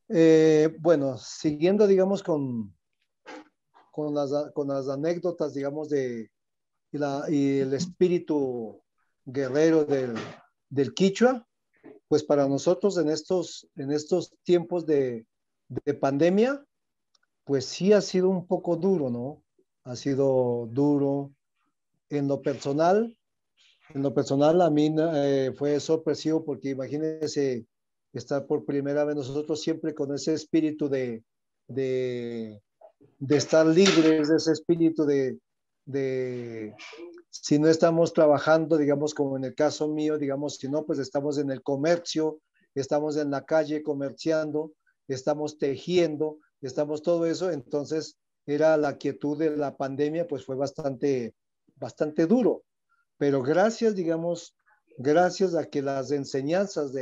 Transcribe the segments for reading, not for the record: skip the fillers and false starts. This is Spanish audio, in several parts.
Bueno, siguiendo, digamos, con las anécdotas, digamos, y el espíritu guerrero del Quichua, pues para nosotros en estos tiempos de pandemia, pues sí ha sido un poco duro, ¿no? Ha sido duro. En lo personal, en lo personal a mí fue sorpresivo porque imagínense estar por primera vez nosotros siempre con ese espíritu de, de estar libres, de ese espíritu de si no estamos trabajando, digamos, como en el caso mío, digamos, si no, pues estamos en el comercio, estamos en la calle comerciando, estamos tejiendo, estamos todo eso, entonces era la quietud de la pandemia, pues fue bastante duro, pero gracias, digamos, gracias a que las enseñanzas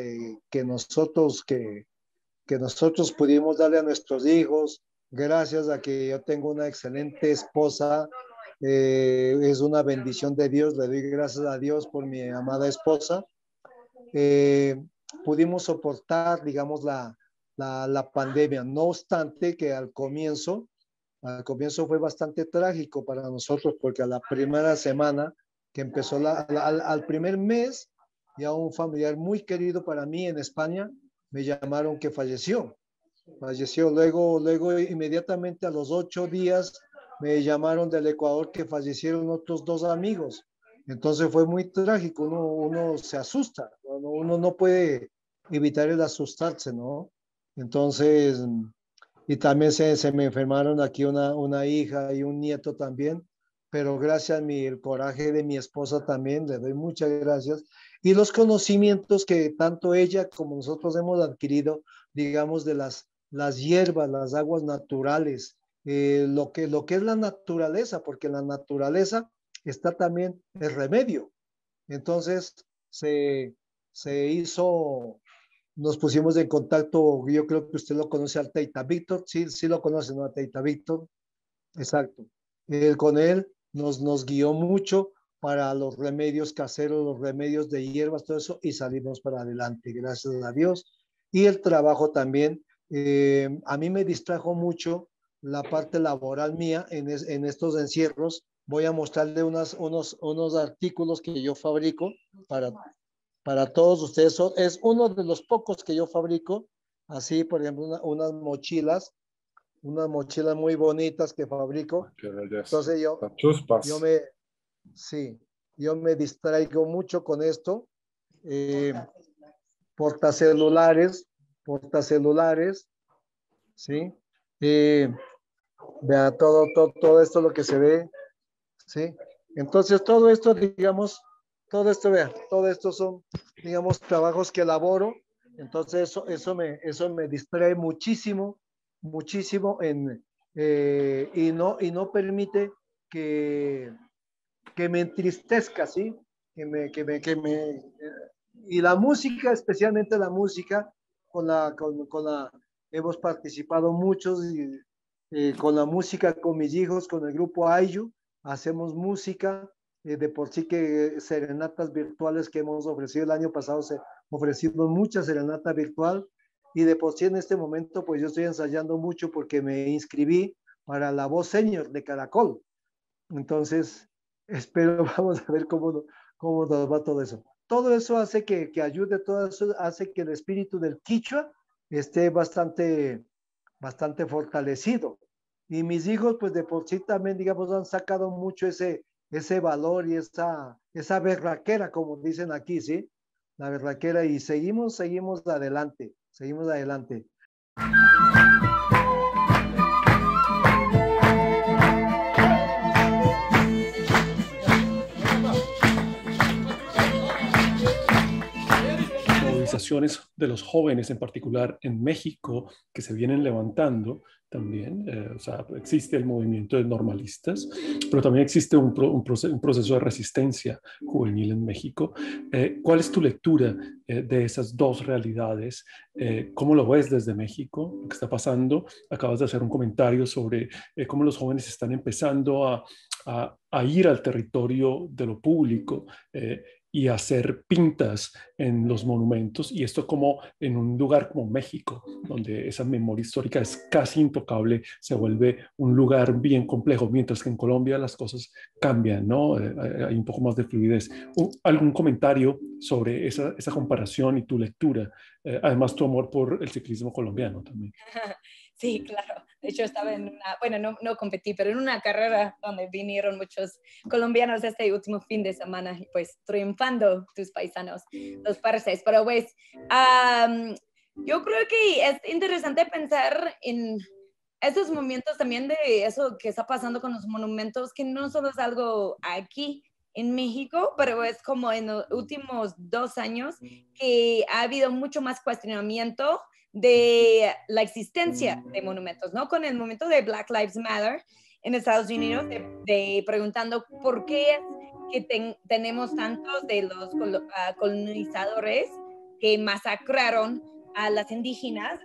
que nosotros pudimos darle a nuestros hijos, gracias a que yo tengo una excelente esposa, es una bendición de Dios, le doy gracias a Dios por mi amada esposa, eh, pudimos soportar, digamos, la pandemia, no obstante que al comienzo fue bastante trágico para nosotros porque a la primera semana que empezó al primer mes, ya un familiar muy querido para mí en España me llamaron que falleció. Luego inmediatamente a los 8 días me llamaron del Ecuador que fallecieron otros dos amigos. Entonces fue muy trágico, uno se asusta, uno no puede evitar el asustarse, ¿no? Entonces, y también se me enfermaron aquí una hija y un nieto también, pero gracias a el coraje de mi esposa también, le doy muchas gracias. Y los conocimientos que tanto ella como nosotros hemos adquirido, digamos, de las hierbas, las aguas naturales, lo que es la naturaleza, porque en la naturaleza está también el remedio. Entonces, se, se hizo nos pusimos en contacto, yo creo que usted lo conoce al Teita Víctor, sí, sí lo conoce, ¿no? Al Teita Víctor, exacto. Con él nos guió mucho para los remedios caseros, los remedios de hierbas, todo eso, y salimos para adelante, gracias a Dios. Y el trabajo también, a mí me distrajo mucho la parte laboral mía en estos encierros. Voy a mostrarle unos artículos que yo fabrico para todos ustedes. Es uno de los pocos que yo fabrico, así por ejemplo unas mochilas muy bonitas que fabrico. Qué belleza. Entonces yo Chuspas. me, sí, yo me distraigo mucho con esto. Eh, portacelulares, portacelulares, ¿sí? Eh, vea todo esto lo que se ve, ¿sí? Entonces todo esto, digamos, todo esto, vea, todo esto son, digamos, trabajos que elaboro. Entonces eso me distrae muchísimo, muchísimo y no permite que, que me entristezca, ¿sí? Y la música, especialmente la música, hemos participado muchos con la música con mis hijos, con el grupo Ayu, hacemos música, de por sí que serenatas virtuales que hemos ofrecido el año pasado, ofrecimos mucha serenata virtual y de por sí en este momento pues yo estoy ensayando mucho porque me inscribí para la voz senior de Caracol. Entonces, espero, vamos a ver cómo nos va todo eso. Todo eso hace que ayude, todo eso hace que el espíritu del Quichua esté bastante fortalecido. Y mis hijos, pues de por sí también, digamos, han sacado mucho ese valor y esa berraquera, como dicen aquí, ¿sí? La berraquera y seguimos adelante, seguimos adelante. De los jóvenes, en particular en México, que se vienen levantando también. O sea, existe el movimiento de normalistas, pero también existe un proceso de resistencia juvenil en México. ¿Cuál es tu lectura de esas dos realidades? ¿Cómo lo ves desde México? ¿Lo que está pasando? Acabas de hacer un comentario sobre cómo los jóvenes están empezando a ir al territorio de lo público. y hacer pintas en los monumentos, y esto como en un lugar como México, donde esa memoria histórica es casi intocable, se vuelve un lugar bien complejo, mientras que en Colombia las cosas cambian, ¿no? Hay un poco más de fluidez. ¿Algún comentario sobre esa comparación y tu lectura? Además, tu amor por el ciclismo colombiano también. Sí, claro. De hecho, estaba en una, bueno, no competí, pero en una carrera donde vinieron muchos colombianos este último fin de semana y pues triunfando tus paisanos, los parces. Pero pues, yo creo que es interesante pensar en estos momentos también de eso que está pasando con los monumentos, que no solo es algo aquí en México, pero es como en los últimos 2 años que ha habido mucho más cuestionamiento de la existencia de monumentos, ¿no? Con el momento de Black Lives Matter en Estados Unidos, de preguntando por qué es que tenemos tantos de los colonizadores que masacraron a las indígenas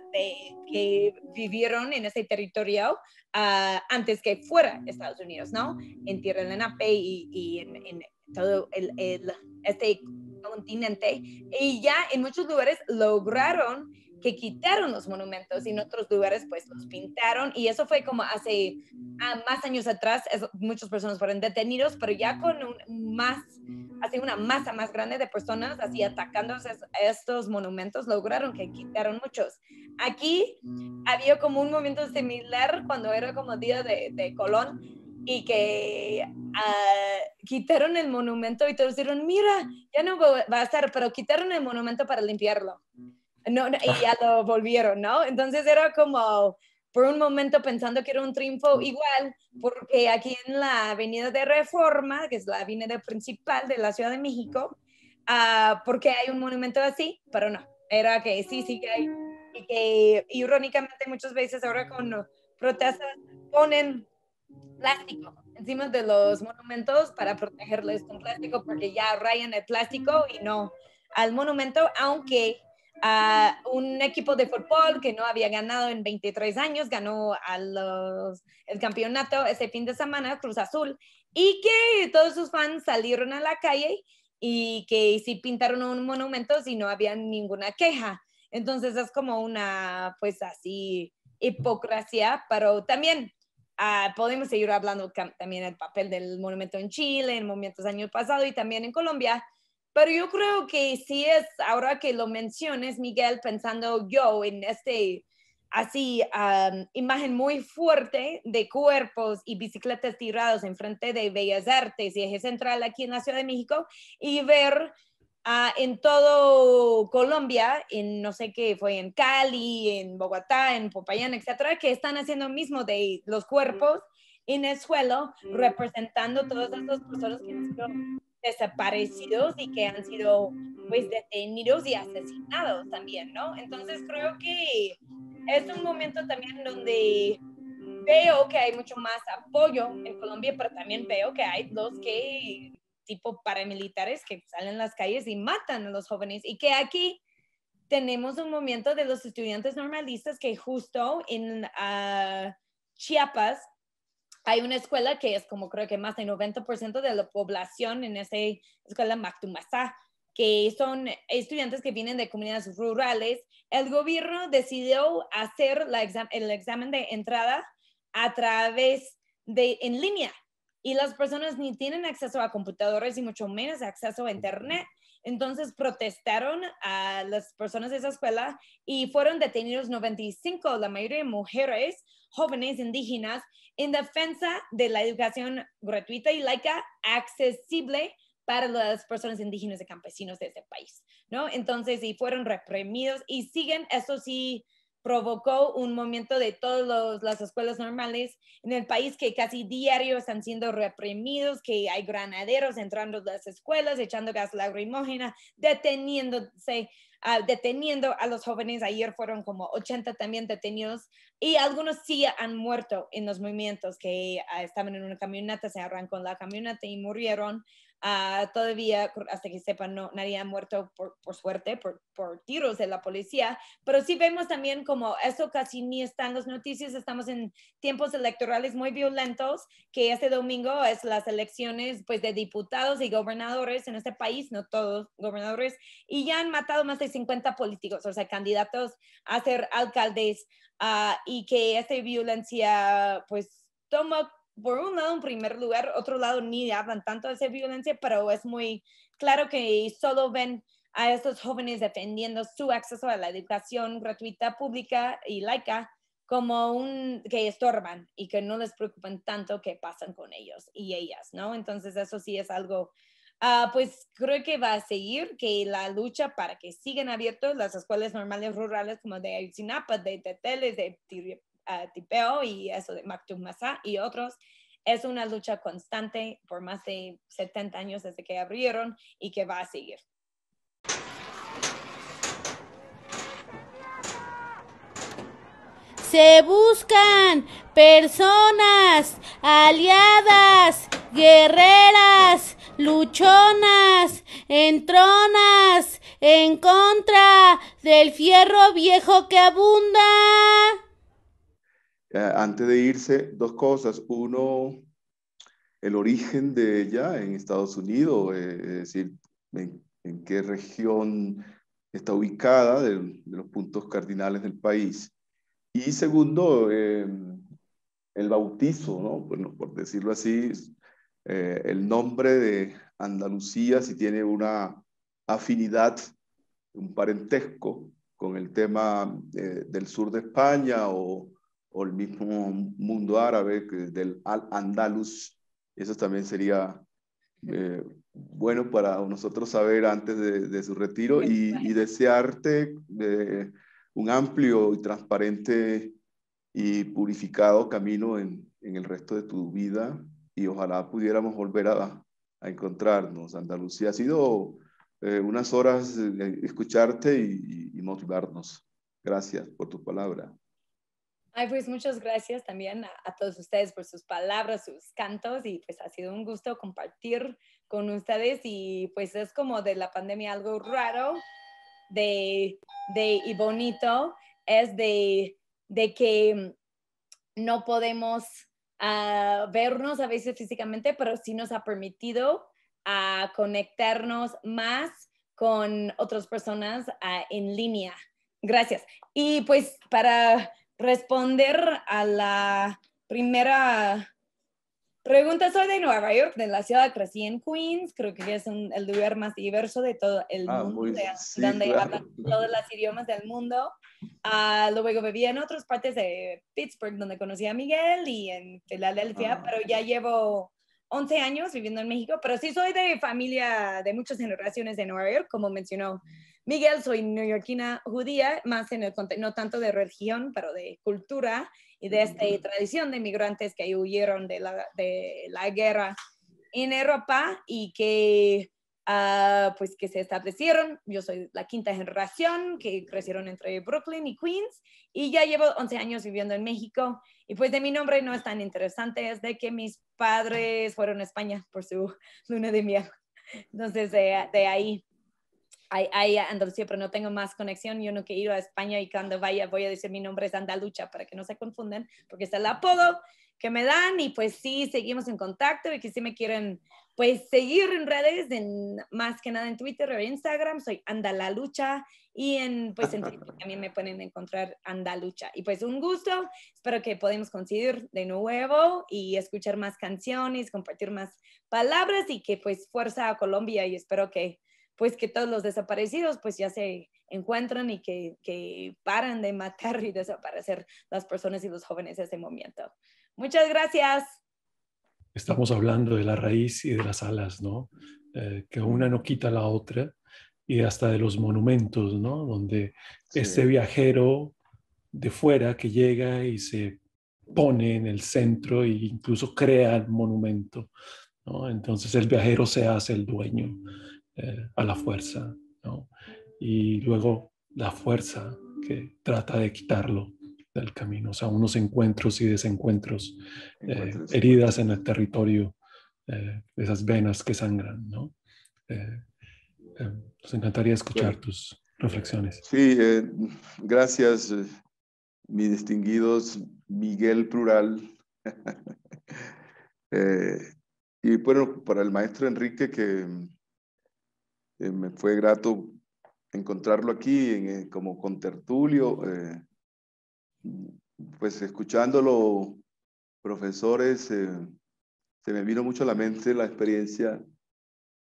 que vivieron en ese territorio antes que fuera Estados Unidos, ¿no? En Tierra de Lenape y en todo este continente. Y ya en muchos lugares lograron que quitaron los monumentos y en otros lugares pues los pintaron y eso fue como hace más años atrás, muchas personas fueron detenidos, pero ya con así una masa más grande de personas así atacando estos monumentos, lograron que quitaron muchos. Aquí había como un movimiento similar cuando era como Día de Colón y que quitaron el monumento y todos dijeron, mira, ya no va a estar, pero quitaron el monumento para limpiarlo. No, y ya lo volvieron, ¿no? Entonces era como por un momento pensando que era un triunfo igual, porque aquí en la Avenida de Reforma, que es la avenida principal de la Ciudad de México, porque hay un monumento así, pero no, era que sí que hay, y que irónicamente muchas veces ahora con protestas ponen plástico encima de los monumentos para protegerles con plástico, porque ya rayan el plástico y no al monumento, aunque un equipo de fútbol que no había ganado en 23 años ganó el campeonato ese fin de semana, Cruz Azul, y que todos sus fans salieron a la calle y que sí pintaron un monumento si no había ninguna queja. Entonces es como una, pues así, hipocresía, pero también podemos seguir hablando también del papel del monumento en Chile, en momentos años pasados y también en Colombia, pero yo creo que sí es, ahora que lo menciones, Miguel, pensando yo en así, imagen muy fuerte de cuerpos y bicicletas tirados enfrente de Bellas Artes y Eje Central aquí en la Ciudad de México y ver en todo Colombia, en no sé qué, fue en Cali, en Bogotá, en Popayán, etcétera, que están haciendo lo mismo de los cuerpos en el suelo, representando todas estas personas que han sido desaparecidos y que han sido pues detenidos y asesinados también, ¿no? Entonces creo que es un momento también donde veo que hay mucho más apoyo en Colombia, pero también veo que hay los que tipo paramilitares que salen a las calles y matan a los jóvenes y que aquí tenemos un movimiento de los estudiantes normalistas que justo en Chiapas hay una escuela que es como creo que más del 90% de la población en esa escuela Mactumazá, que son estudiantes que vienen de comunidades rurales. El gobierno decidió hacer el examen de entrada a través de en línea y las personas ni tienen acceso a computadores y mucho menos acceso a internet. Entonces protestaron a las personas de esa escuela y fueron detenidos 95, la mayoría de mujeres, jóvenes indígenas, en defensa de la educación gratuita y laica accesible para las personas indígenas y campesinos de este país, ¿no? Entonces, y fueron reprimidos y siguen, eso sí provocó un movimiento de todas las escuelas normales en el país que casi diario están siendo reprimidos, que hay granaderos entrando a las escuelas, echando gas lacrimógena, deteniendo a los jóvenes. Ayer fueron como 80 también detenidos y algunos sí han muerto en los movimientos que estaban en una camioneta, se arrancó la camioneta y murieron. Todavía, hasta que sepan, nadie ha muerto por suerte, por tiros de la policía, pero sí vemos también como eso casi ni está en las noticias. Estamos en tiempos electorales muy violentos, que este domingo es las elecciones pues, de diputados y gobernadores en este país, no todos gobernadores, y ya han matado más de 50 políticos, o sea, candidatos a ser alcaldes, y que esta violencia pues toma por un lado en primer lugar, otro lado ni hablan tanto de esa violencia, pero es muy claro que solo ven a estos jóvenes defendiendo su acceso a la educación gratuita, pública y laica como que estorban y que no les preocupan tanto qué pasan con ellos y ellas, ¿no? Entonces eso sí es algo, pues creo que va a seguir, que la lucha para que sigan abiertos las escuelas normales rurales como de Ayotzinapa, de Teteles, de Tipeo y eso de Mactumasa y otros, es una lucha constante por más de 70 años desde que abrieron y que va a seguir. Se buscan personas aliadas, guerreras, luchonas, entronas, en contra del fierro viejo que abunda. Antes de irse, dos cosas. Uno, el origen de ella en Estados Unidos, es decir, en qué región está ubicada de los puntos cardinales del país. Y segundo, el bautizo, ¿no? Bueno, por decirlo así, el nombre de Andalucía, si tiene una afinidad, un parentesco con el tema del sur de España o el mismo mundo árabe, del Al-Andalus. Eso también sería bueno para nosotros saber antes de su retiro y desearte un amplio y transparente y purificado camino en el resto de tu vida y ojalá pudiéramos volver a encontrarnos. Andalucía ha sido unas horas escucharte y motivarnos. Gracias por tu palabra. Ay, pues muchas gracias también a todos ustedes por sus palabras, sus cantos y pues ha sido un gusto compartir con ustedes y pues es como de la pandemia algo raro y bonito, es de que no podemos vernos a veces físicamente, pero sí nos ha permitido conectarnos más con otras personas en línea. Gracias. Y pues para responder a la primera pregunta, soy de Nueva York, de la ciudad, crecí en Queens, creo que es el lugar más diverso de todo el mundo, donde claro, hablan todos los idiomas del mundo. Luego viví en otras partes de Pittsburgh, donde conocí a Miguel, y en Filadelfia, pero ya llevo 11 años viviendo en México, pero sí soy de familia de muchas generaciones de Nueva York, como mencionó Miguel, soy neoyorquina judía, más en el no tanto de religión, pero de cultura y de esta tradición de migrantes que huyeron de la guerra en Europa y que, pues que se establecieron. Yo soy la quinta generación que crecieron entre Brooklyn y Queens y ya llevo 11 años viviendo en México. Y pues de mi nombre no es tan interesante, es de que mis padres fueron a España por su luna de miel. Entonces de ahí Andalucía, pero no tengo más conexión. Yo no quiero ir a España y cuando vaya voy a decir mi nombre es Andalucha para que no se confundan, porque es el apodo que me dan y pues sí, seguimos en contacto y que si me quieren pues seguir en redes, más que nada en Twitter o Instagram, soy Andalalucha y en Facebook también me pueden encontrar Andalucha. Y pues un gusto, espero que podamos coincidir de nuevo y escuchar más canciones, compartir más palabras y que pues fuerza a Colombia y espero que pues que todos los desaparecidos pues ya se encuentran y que paran de matar y desaparecer las personas y los jóvenes en ese momento. Muchas gracias. Estamos hablando de la raíz y de las alas, ¿no? Que una no quita la otra y hasta de los monumentos, ¿no? Donde sí, este viajero de fuera que llega y se pone en el centro e incluso crea el monumento, ¿no? Entonces el viajero se hace el dueño. A la fuerza, ¿no? Y luego la fuerza que trata de quitarlo del camino, o sea, unos encuentros y desencuentros, heridas en el territorio esas venas que sangran, ¿no? Nos encantaría escuchar Bueno, tus reflexiones. sí, gracias, mis distinguidos Miguel Plural. Y bueno, para el maestro Enrique, que me fue grato encontrarlo aquí como contertulio, pues escuchándolo, profesores, se me vino mucho a la mente la experiencia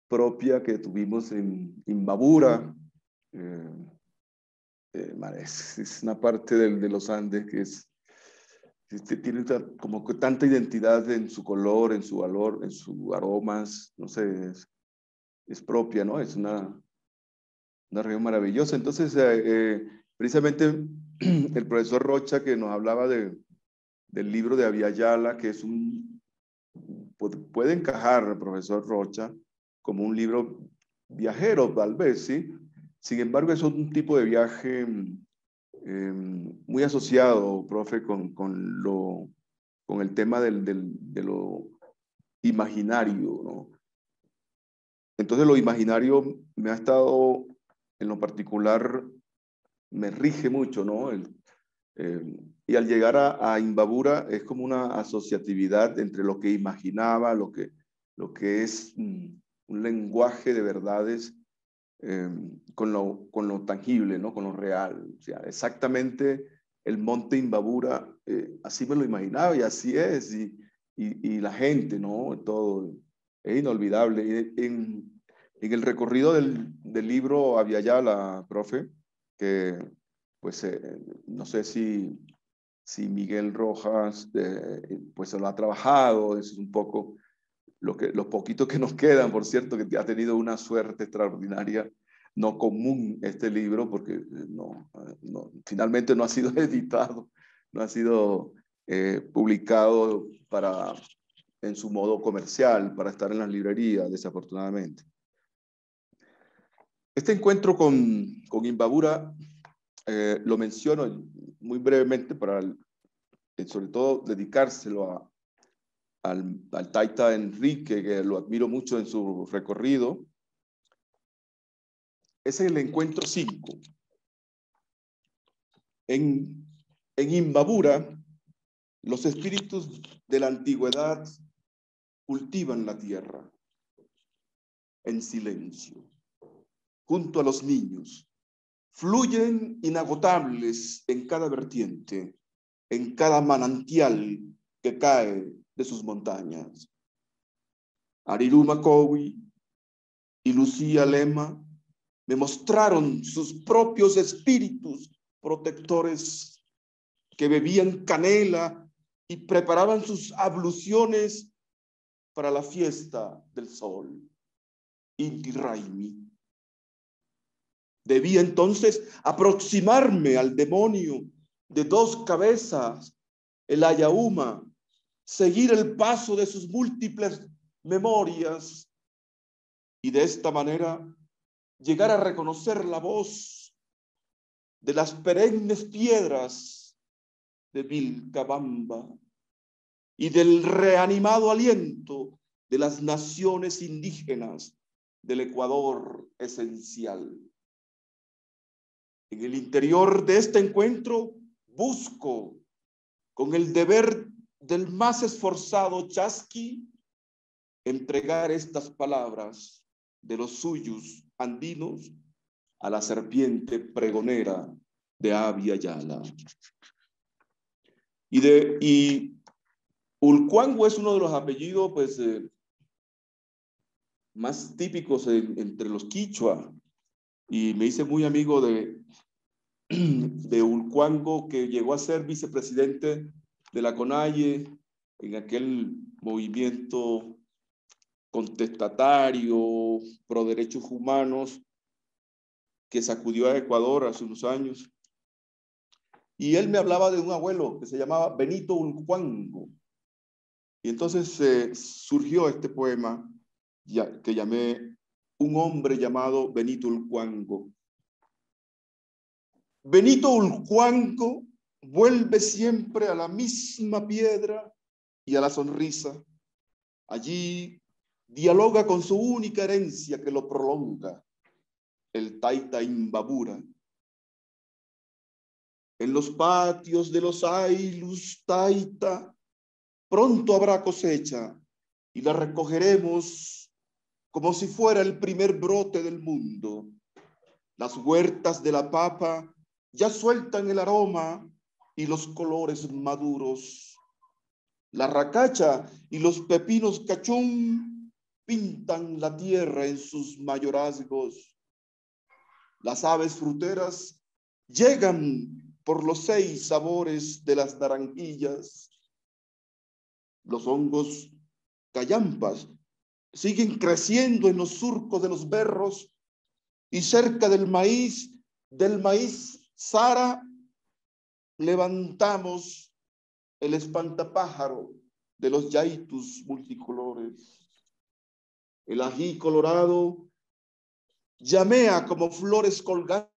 propia que tuvimos en Imbabura. Es una parte de los Andes que tiene como que tanta identidad en su color, en su valor, en sus aromas, no sé, es propia, ¿no? Es una región maravillosa. Entonces, precisamente el profesor Rocha, que nos hablaba del libro de Abiyala, que es puede encajar el profesor Rocha como un libro viajero, tal vez, ¿sí? Sin embargo, es un tipo de viaje muy asociado, profe, con el tema de lo imaginario, ¿no? Entonces, lo imaginario me ha estado, en lo particular, me rige mucho, ¿no? Y al llegar a Imbabura es como una asociatividad entre lo que imaginaba, lo que es un lenguaje de verdades con lo tangible, ¿no? Con lo real. O sea, exactamente el monte Imbabura, así me lo imaginaba y así es. Y la gente, ¿no? Todo es inolvidable. En el recorrido del libro Abiyala, profe, que pues no sé si Miguel Rojas pues se lo ha trabajado, eso es un poco los poquitos que nos quedan, por cierto, que ha tenido una suerte extraordinaria, no común este libro, porque finalmente no ha sido editado, no ha sido publicado en su modo comercial, para estar en las librerías, desafortunadamente. Este encuentro con Imbabura lo menciono muy brevemente para, sobre todo, dedicárselo al Taita Enrique, que lo admiro mucho en su recorrido. Es el encuentro 5. En Imbabura, los espíritus de la antigüedad cultivan la tierra en silencio, junto a los niños. Fluyen inagotables en cada vertiente, en cada manantial que cae de sus montañas. Ariru Macowi y Lucía Lema me mostraron sus propios espíritus protectores que bebían canela y preparaban sus abluciones para la fiesta del sol. Inti Raimi. Debía entonces aproximarme al demonio de 2 cabezas, el Ayauma, seguir el paso de sus múltiples memorias y de esta manera llegar a reconocer la voz de las perennes piedras de Vilcabamba y del reanimado aliento de las naciones indígenas del Ecuador esencial. En el interior de este encuentro busco, con el deber del más esforzado Chasqui, entregar estas palabras de los suyos andinos a la serpiente pregonera de Abiyala. Y Ulcuango es uno de los apellidos pues, más típicos entre los quichua, y me hice muy amigo de Ulcuango, que llegó a ser vicepresidente de la CONAIE en aquel movimiento contestatario pro derechos humanos que sacudió a Ecuador hace unos años. Y él me hablaba de un abuelo que se llamaba Benito Ulcuango. Y entonces surgió este poema que llamé Un hombre llamado Benito Ulcuango. Benito Ulcuango vuelve siempre a la misma piedra y a la sonrisa. Allí dialoga con su única herencia que lo prolonga, el Taita Imbabura. En los patios de los Aylus Taita pronto habrá cosecha y la recogeremos como si fuera el primer brote del mundo. Las huertas de la papa ya sueltan el aroma y los colores maduros. La racacha y los pepinos cachún pintan la tierra en sus mayorazgos. Las aves fruteras llegan por los 6 sabores de las naranjillas. Los hongos callampas siguen creciendo en los surcos de los berros y cerca del maíz Sara, levantamos el espantapájaro de los yaitus multicolores. El ají colorado llamea como flores colgando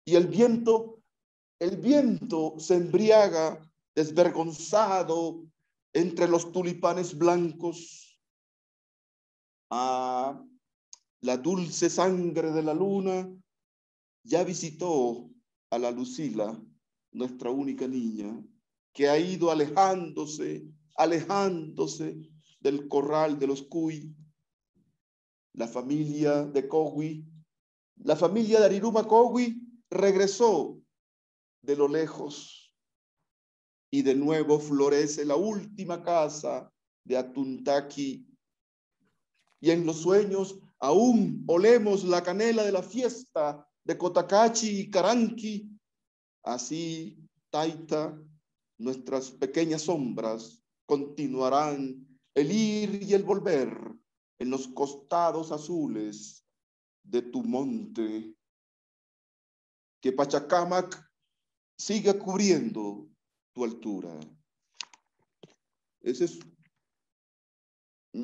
y el viento se embriaga desvergonzado entre los tulipanes blancos. Ah, la dulce sangre de la luna ya visitó a la Lucila, nuestra única niña, que ha ido alejándose del corral de los Cuy. La familia de Cogui, la familia de Ariruma Cogui regresó de lo lejos y de nuevo florece la última casa de Atuntaki. Y en los sueños aún olemos la canela de la fiesta de Cotacachi y Caranqui. Así, Taita, nuestras pequeñas sombras continuarán el ir y el volver en los costados azules de tu monte. Que Pachacamac siga cubriendo tu altura. Ese es un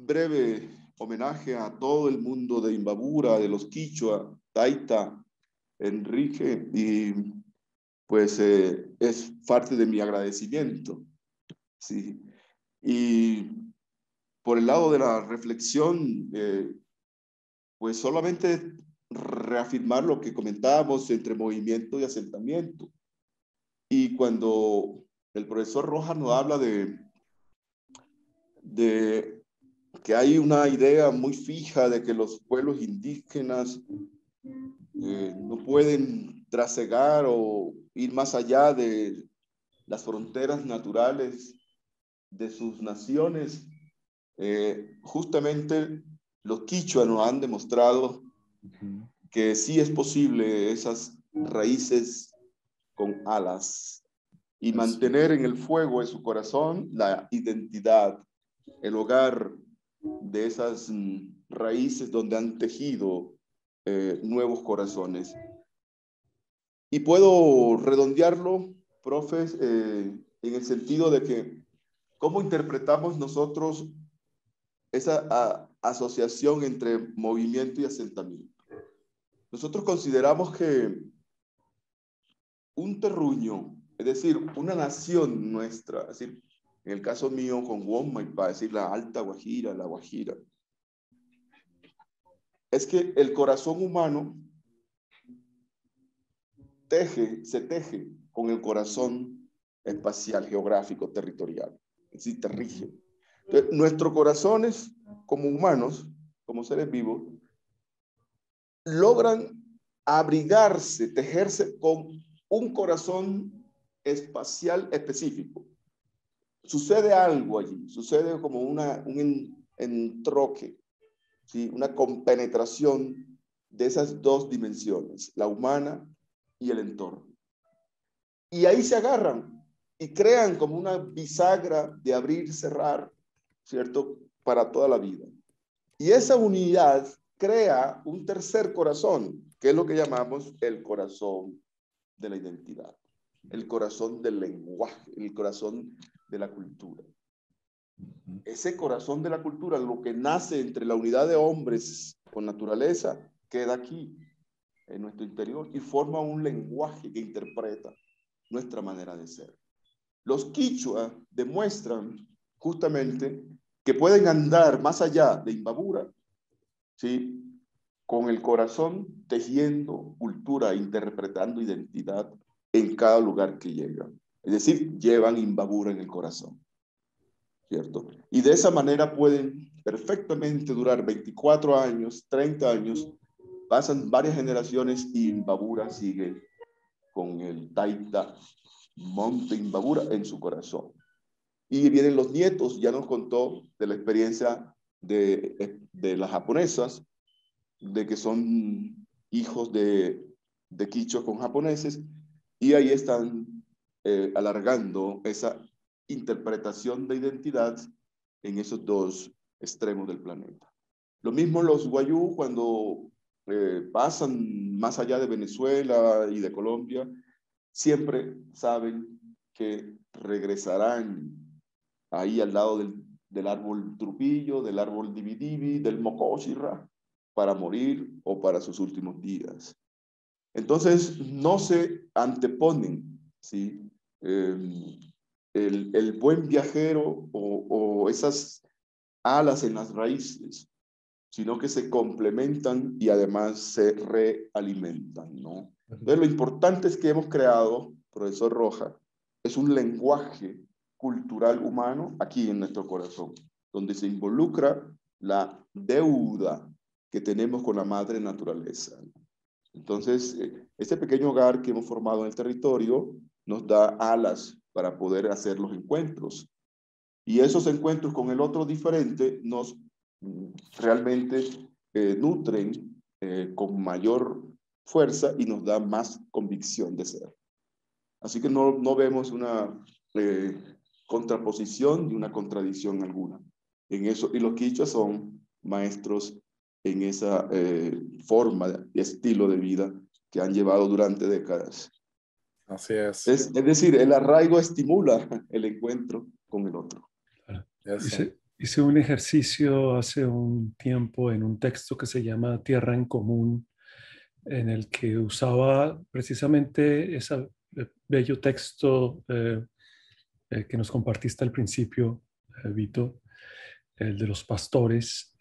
breve homenaje a todo el mundo de Imbabura, de los Quichua, Taita, Enrique, y pues es parte de mi agradecimiento. Sí. Y por el lado de la reflexión, pues solamente reafirmar lo que comentábamos entre movimiento y asentamiento. Y cuando el profesor Rojas nos habla de que hay una idea muy fija de que los pueblos indígenas no pueden trasegar o ir más allá de las fronteras naturales de sus naciones, justamente los quichua nos han demostrado que sí es posible esas raíces con alas y mantener en el fuego de su corazón la identidad, el hogar de esas raíces donde han tejido nuevos corazones. Y puedo redondearlo, profes, en el sentido de que cómo interpretamos nosotros esa asociación entre movimiento y asentamiento. Nosotros consideramos que un terruño, es decir, una nación nuestra, es decir, en el caso mío con Guamaipa, es decir, la Alta Guajira, la Guajira, es que el corazón humano se teje con el corazón espacial, geográfico, territorial, es decir, te rige. Entonces, nuestros corazones como humanos, como seres vivos, logran abrigarse, tejerse con un corazón espacial específico. Sucede algo allí, sucede como un entroque, ¿sí? Una compenetración de esas dos dimensiones, la humana y el entorno. Y ahí se agarran y crean como una bisagra de abrir y cerrar, ¿cierto? Para toda la vida. Y esa unidad crea un tercer corazón, que es lo que llamamos el corazón de la identidad, el corazón del lenguaje, el corazón de la cultura. Ese corazón de la cultura, lo que nace entre la unidad de hombres con naturaleza, queda aquí, en nuestro interior, y forma un lenguaje que interpreta nuestra manera de ser. Los quichua demuestran justamente que pueden andar más allá de Imbabura, ¿sí? Con el corazón tejiendo cultura, interpretando identidad en cada lugar que llegan. Es decir, llevan Imbabura en el corazón, ¿cierto? Y de esa manera pueden perfectamente durar 24 años, 30 años, pasan varias generaciones y Imbabura sigue con el Taita Monte Imbabura en su corazón. Y vienen los nietos, ya nos contó de la experiencia de las japonesas, de que son hijos de quichos con japoneses, y ahí están alargando esa interpretación de identidad en esos dos extremos del planeta. Lo mismo los wayú cuando pasan más allá de Venezuela y de Colombia, siempre saben que regresarán ahí al lado del árbol trupillo, del árbol dividivi, del mocoshirra, para morir o para sus últimos días. Entonces, no se anteponen, ¿sí? El buen viajero o esas alas en las raíces, sino que se complementan y además se realimentan, ¿no? Entonces, lo importante es que hemos creado, profesor Roja, es un lenguaje cultural humano aquí en nuestro corazón, donde se involucra la deuda que tenemos con la madre naturaleza. Entonces, este pequeño hogar que hemos formado en el territorio nos da alas para poder hacer los encuentros. Y esos encuentros con el otro diferente nos realmente nutren con mayor fuerza y nos da más convicción de ser. Así que no vemos una contraposición ni una contradicción alguna en eso. Y los quichuas son maestros en esa forma y estilo de vida que han llevado durante décadas. Así es. Es decir, el arraigo estimula el encuentro con el otro. Hice un ejercicio hace un tiempo en un texto que se llama Tierra en Común, en el que usaba precisamente ese bello texto que nos compartiste al principio, Vito, el de los pastores,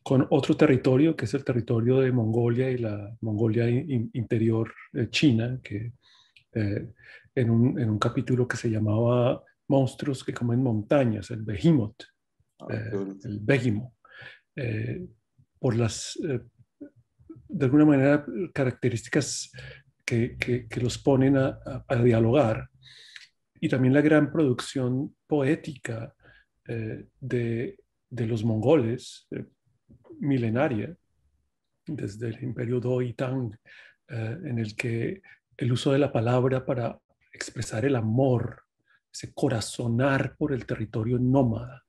con otro territorio, que es el territorio de Mongolia y la Mongolia interior china, que en un capítulo que se llamaba Monstruos que comen montañas, el Behemoth, el Behemoth, por las, de alguna manera, características que los ponen a dialogar, y también la gran producción poética de los mongoles, milenaria, desde el imperio Do y Tang, en el que el uso de la palabra para expresar el amor, ese corazonar por el territorio nómada,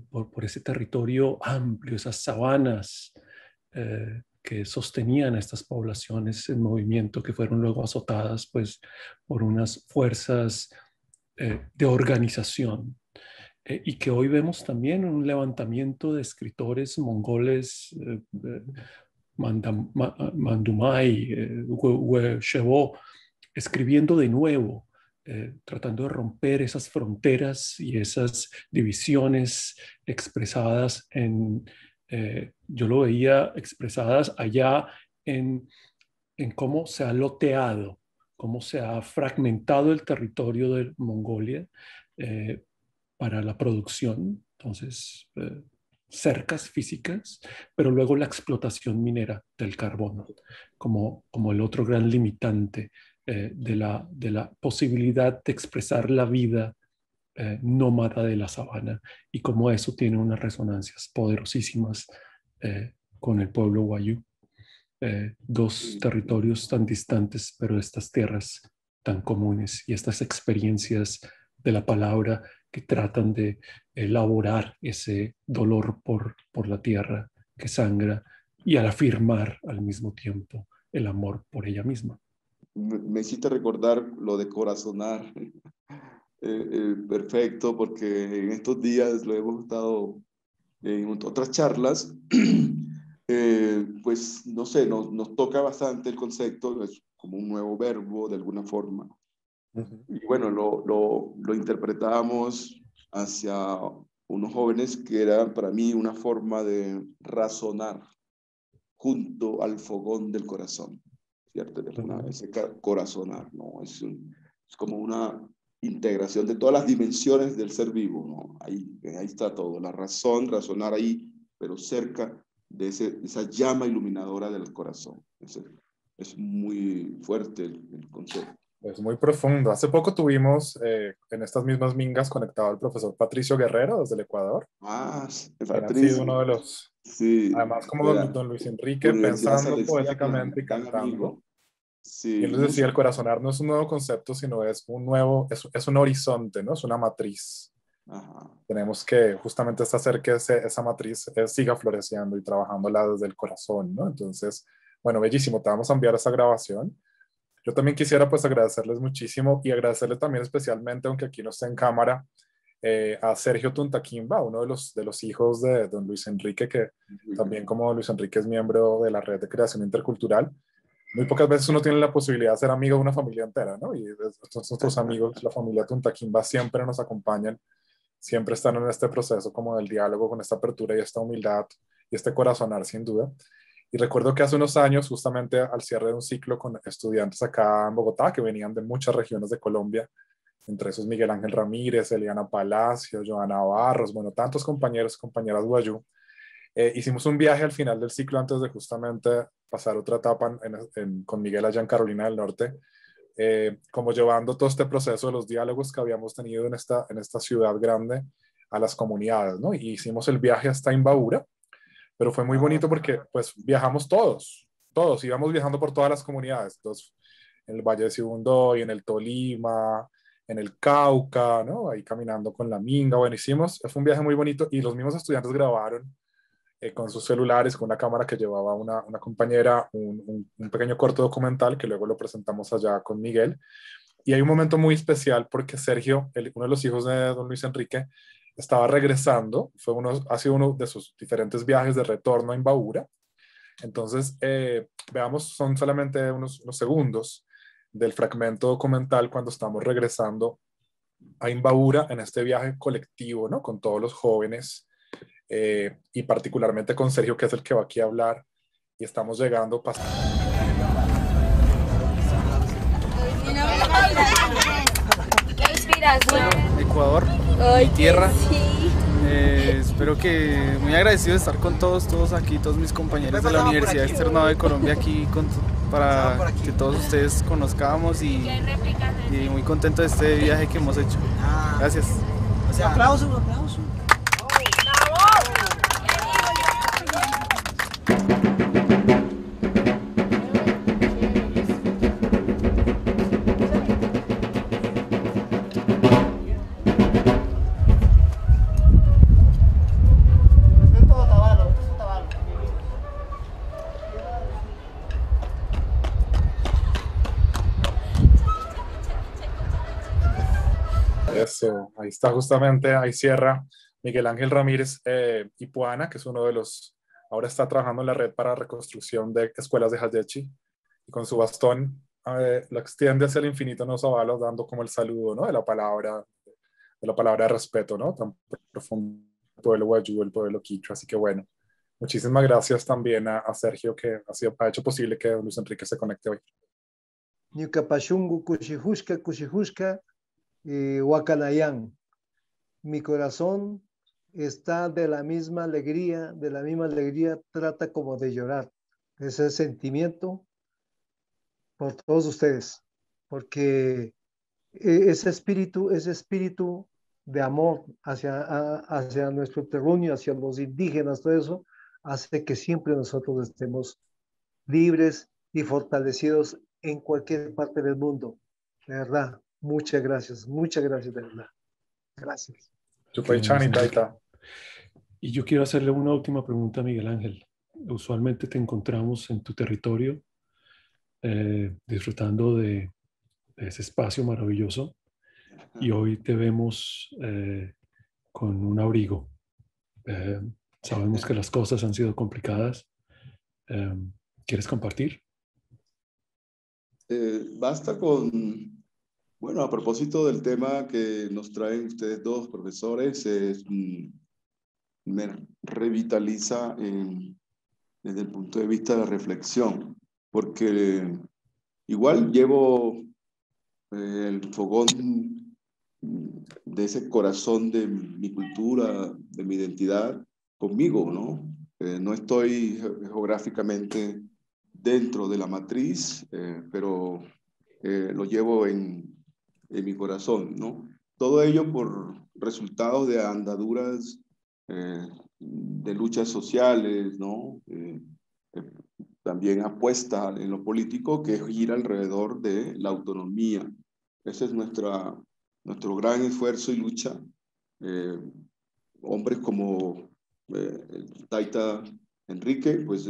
por ese territorio amplio, esas sabanas que sostenían a estas poblaciones en movimiento, que fueron luego azotadas pues, por unas fuerzas de organización. Y que hoy vemos también un levantamiento de escritores mongoles, Mandumay, Shebo, escribiendo de nuevo, tratando de romper esas fronteras y esas divisiones expresadas yo lo veía expresadas allá en cómo se ha loteado, cómo se ha fragmentado el territorio de Mongolia para la producción, entonces cercas físicas, pero luego la explotación minera del carbono como el otro gran limitante de la posibilidad de expresar la vida nómada de la sabana, y cómo eso tiene unas resonancias poderosísimas con el pueblo wayú. Dos territorios tan distantes, pero estas tierras tan comunes y estas experiencias de la palabra que tratan de elaborar ese dolor por la tierra que sangra, y al afirmar al mismo tiempo el amor por ella misma. Me hiciste recordar lo de corazonar. Perfecto, porque en estos días lo hemos estado en otras charlas. Pues no sé, nos toca bastante el concepto, es como un nuevo verbo de alguna forma. Y bueno, lo interpretamos hacia unos jóvenes que eran para mí una forma de razonar junto al fogón del corazón, ¿cierto? Ese corazonar, ¿no? Es como una integración de todas las dimensiones del ser vivo, ¿no? Ahí está todo, la razón, razonar ahí, pero cerca de esa llama iluminadora del corazón. Es muy fuerte el concepto. Es muy profundo. Hace poco tuvimos en estas mismas mingas conectado al profesor Patricio Guerrero desde el Ecuador. Ah, Quien ha Patricio. sido uno de los... Sí. Además, como don Luis Enrique, Universidad pensando Salesiana, poéticamente y gran cantando. amigo. Sí, Y él les decía, el corazonar no es un nuevo concepto, sino es un horizonte, ¿no? Es una matriz. Ajá. Tenemos que justamente hacer que esa matriz siga floreciendo y trabajándola desde el corazón, ¿no? Entonces, bueno, bellísimo, te vamos a enviar esa grabación. Yo también quisiera pues agradecerles muchísimo y agradecerle también especialmente, aunque aquí no esté en cámara, a Sergio Tuntaquimba, uno de los hijos de don Luis Enrique, que también como Luis Enrique es miembro de la Red de Creación Intercultural. Muy pocas veces uno tiene la posibilidad de ser amigo de una familia entera, ¿no? Y nuestros amigos, la familia Tuntaquimba, siempre nos acompañan, siempre están en este proceso como del diálogo, con esta apertura y esta humildad y este corazonar, sin duda. Y recuerdo que hace unos años, justamente al cierre de un ciclo con estudiantes acá en Bogotá, que venían de muchas regiones de Colombia, entre esos Miguel Ángel Ramírez, Eliana Palacio, Joana Barros, bueno, tantos compañeros, compañeras guayú, hicimos un viaje al final del ciclo antes de justamente pasar otra etapa con Miguel allá en Carolina del Norte, como llevando todo este proceso de los diálogos que habíamos tenido en esta ciudad grande a las comunidades, ¿no? Y hicimos el viaje hasta Imbabura, pero fue muy bonito porque pues viajamos todos, íbamos viajando por todas las comunidades, entonces, en el Valle de Sibundoy, en el Tolima, en el Cauca, ¿no? Ahí caminando con la minga, bueno, fue un viaje muy bonito y los mismos estudiantes grabaron con sus celulares, con una cámara que llevaba una compañera, un pequeño corto documental que luego lo presentamos allá con Miguel. Y hay un momento muy especial porque Sergio, uno de los hijos de don Luis Enrique, estaba regresando, ha sido uno de sus diferentes viajes de retorno a Imbabura. Entonces, veamos, son solamente unos segundos del fragmento documental cuando estamos regresando a Imbabura en este viaje colectivo, ¿no? Con todos los jóvenes y particularmente con Sergio, que es el que va aquí a hablar, y estamos llegando Ecuador, mi tierra. Espero que muy agradecido de estar con todos aquí, todos mis compañeros de la Universidad Externado de Colombia aquí para que todos ustedes conozcamos y muy contento de este viaje que hemos hecho. Gracias. Un aplauso. Eso, ahí está justamente, ahí cierra Miguel Ángel Ramírez Ipuana, que es uno de los, ahora está trabajando en la red para reconstrucción de escuelas de Hayechi, y con su bastón lo extiende hacia el infinito nos avala, dando como el saludo, ¿no? de la palabra de respeto, ¿no? Tan profundo, el pueblo guayú, el pueblo quichua. Así que bueno, muchísimas gracias también a Sergio, que ha hecho posible que Luis Enrique se conecte hoy. Ñucapashungu kushihushka, Huacanayan. Mi corazón está de la misma alegría, trata como de llorar. Ese sentimiento por todos ustedes, porque ese espíritu de amor hacia nuestro terruño, hacia los indígenas, todo eso, hace que siempre nosotros estemos libres y fortalecidos en cualquier parte del mundo. De verdad, muchas gracias, de verdad. Gracias. Y yo quiero hacerle una última pregunta a Miguel Ángel. Usualmente te encontramos en tu territorio, disfrutando de ese espacio maravilloso, y hoy te vemos con un abrigo. Sabemos que las cosas han sido complicadas. ¿Quieres compartir? Basta con Bueno, a propósito del tema que nos traen ustedes dos, profesores, me revitaliza desde el punto de vista de la reflexión, porque igual llevo el fogón de ese corazón de mi cultura, de mi identidad, conmigo, ¿no? No estoy geográficamente dentro de la matriz, pero lo llevo en mi corazón, ¿no? Todo ello por resultados de andaduras de luchas sociales, ¿no? También apuesta en lo político que gira alrededor de la autonomía. Ese es nuestro gran esfuerzo y lucha. Hombres como el Taita Enrique, pues,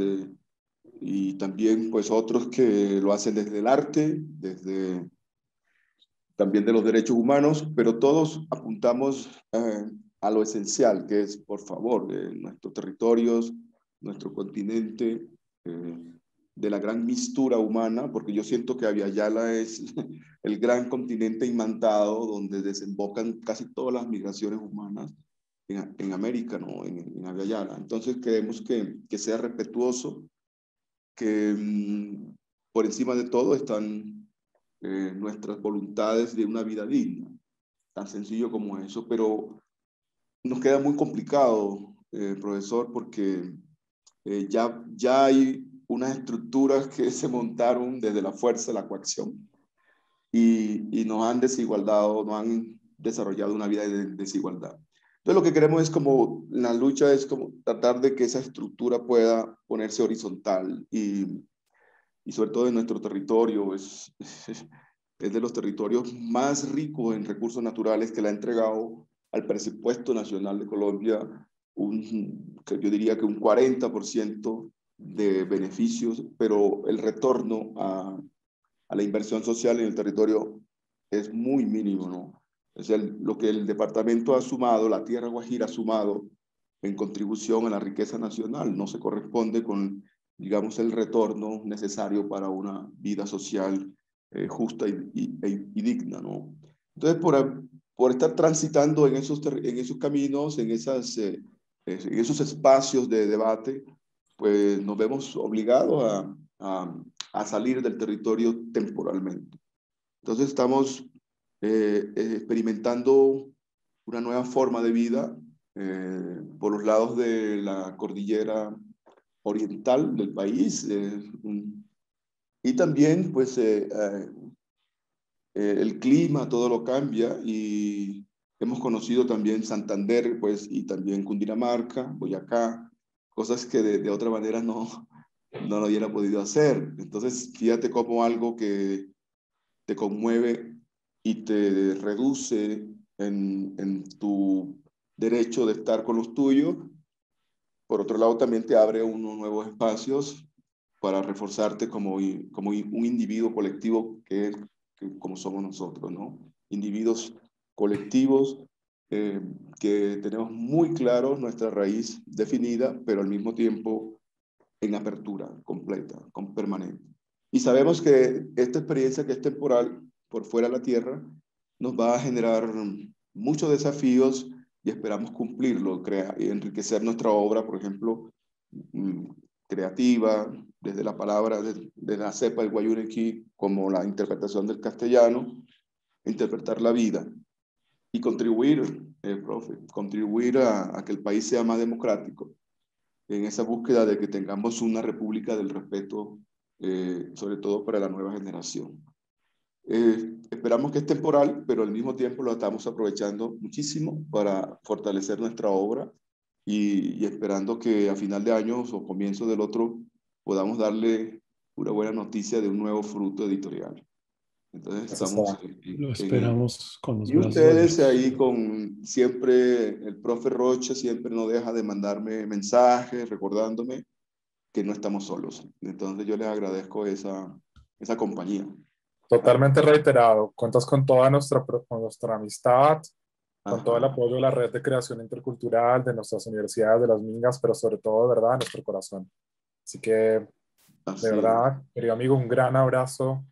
y también pues otros que lo hacen desde el arte, desde también de los derechos humanos, pero todos apuntamos a lo esencial, que es, por favor, nuestros territorios, nuestro continente, de la gran mistura humana, porque yo siento que Abya-Yala es el gran continente imantado donde desembocan casi todas las migraciones humanas en América, ¿no? En Abya-Yala. Entonces queremos que sea respetuoso, que por encima de todo están nuestras voluntades de una vida digna, tan sencillo como eso, pero nos queda muy complicado, profesor, porque ya hay unas estructuras que se montaron desde la fuerza, la coacción, y nos han desigualdado, nos han desarrollado una vida de desigualdad. Entonces lo que queremos es como, la lucha es como tratar de que esa estructura pueda ponerse horizontal y sobre todo en nuestro territorio, es de los territorios más ricos en recursos naturales que le ha entregado al presupuesto nacional de Colombia, yo diría que un 40% de beneficios, pero el retorno a la inversión social en el territorio es muy mínimo, ¿no? Es lo que el departamento ha sumado, la Tierra Guajira ha sumado en contribución a la riqueza nacional, no se corresponde con, digamos, el retorno necesario para una vida social justa y digna, ¿no? Entonces, por estar transitando en esos caminos, en esos espacios de debate, pues nos vemos obligados a salir del territorio temporalmente. Entonces estamos experimentando una nueva forma de vida por los lados de la cordillera oriental del país, y también pues el clima, todo lo cambia, y hemos conocido también Santander, pues, y también Cundinamarca, Boyacá, cosas que de otra manera no lo hubiera podido hacer. Entonces, fíjate cómo algo que te conmueve y te reduce en tu derecho de estar con los tuyos, por otro lado también te abre unos nuevos espacios para reforzarte como un individuo colectivo que como somos nosotros, ¿no? Individuos colectivos que tenemos muy claro nuestra raíz definida, pero al mismo tiempo en apertura completa, permanente. Y sabemos que esta experiencia que es temporal por fuera de la Tierra nos va a generar muchos desafíos y esperamos cumplirlo, y enriquecer nuestra obra, por ejemplo, creativa, desde la palabra, de la cepa del Guayurequí, como la interpretación del castellano, interpretar la vida y contribuir, profe, contribuir a que el país sea más democrático, en esa búsqueda de que tengamos una república del respeto, sobre todo para la nueva generación. Esperamos que es temporal, pero al mismo tiempo lo estamos aprovechando muchísimo para fortalecer nuestra obra y esperando que a final de año o comienzo del otro podamos darle una buena noticia de un nuevo fruto editorial. Entonces estamos... Lo esperamos con los y brazos ustedes abiertos. ahí con siempre, el profe Rocha siempre no deja de mandarme mensajes recordándome que no estamos solos. Entonces yo les agradezco esa compañía. Totalmente reiterado. Cuentas con toda nuestra amistad, con todo el Ajá. apoyo de la red de creación intercultural, de nuestras universidades, de las Mingas, pero sobre todo, de verdad, nuestro corazón. Así que, Así de verdad, querido amigo, un gran abrazo.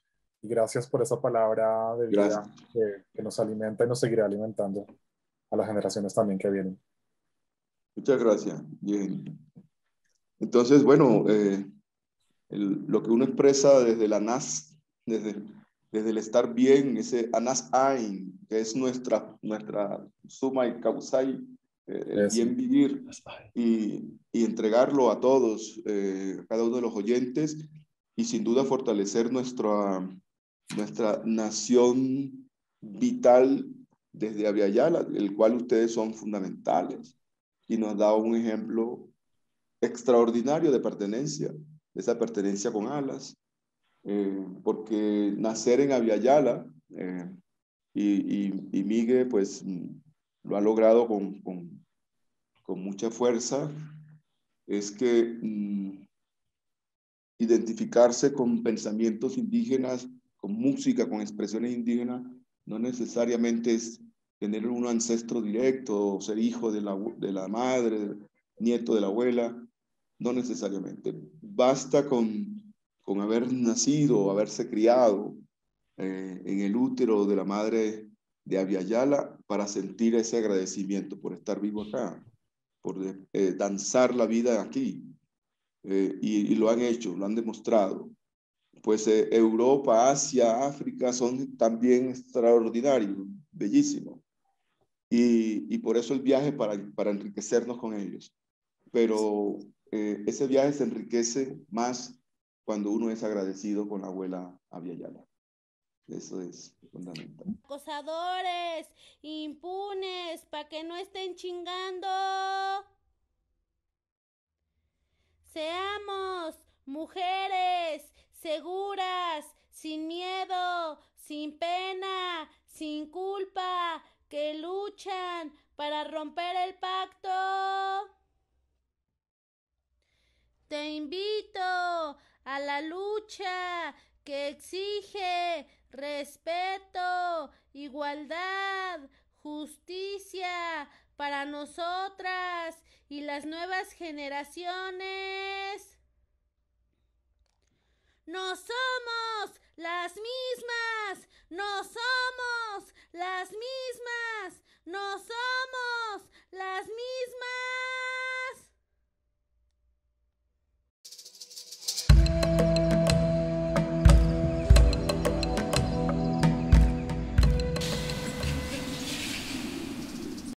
Y gracias por esa palabra de vida Gracias. que nos alimenta y nos seguirá alimentando a las generaciones también que vienen. Muchas gracias. Bien. Entonces, bueno, lo que uno expresa desde la NAS, desde el estar bien, ese Anas Ain, que es nuestra suma y causai, el Eso. bien vivir, y entregarlo a todos, a cada uno de los oyentes, y sin duda fortalecer nuestra nación vital desde Abya-Yala, el cual ustedes son fundamentales, y nos da un ejemplo extraordinario de pertenencia, de esa pertenencia con alas, porque nacer en Abya-Yala, y Migue pues lo ha logrado con mucha fuerza, es que identificarse con pensamientos indígenas, con música, con expresiones indígenas, no necesariamente es tener un ancestro directo, o ser hijo de la madre, nieto de la abuela, no necesariamente. Basta con haber nacido o haberse criado en el útero de la madre de Abya-Yala para sentir ese agradecimiento por estar vivo acá, por danzar la vida aquí. Y lo han hecho, lo han demostrado. Pues Europa, Asia, África son también extraordinarios, bellísimos. Y por eso el viaje para enriquecernos con ellos. Pero ese viaje se enriquece más cuando uno es agradecido con la abuela Abya-Yala. Eso es fundamental. Acosadores, impunes, pa' que no estén chingando. Seamos mujeres seguras, sin miedo, sin pena, sin culpa, que luchan para romper el pacto. Te invito a la lucha que exige respeto, igualdad, justicia para nosotras y las nuevas generaciones. No somos las mismas, no somos las mismas, no somos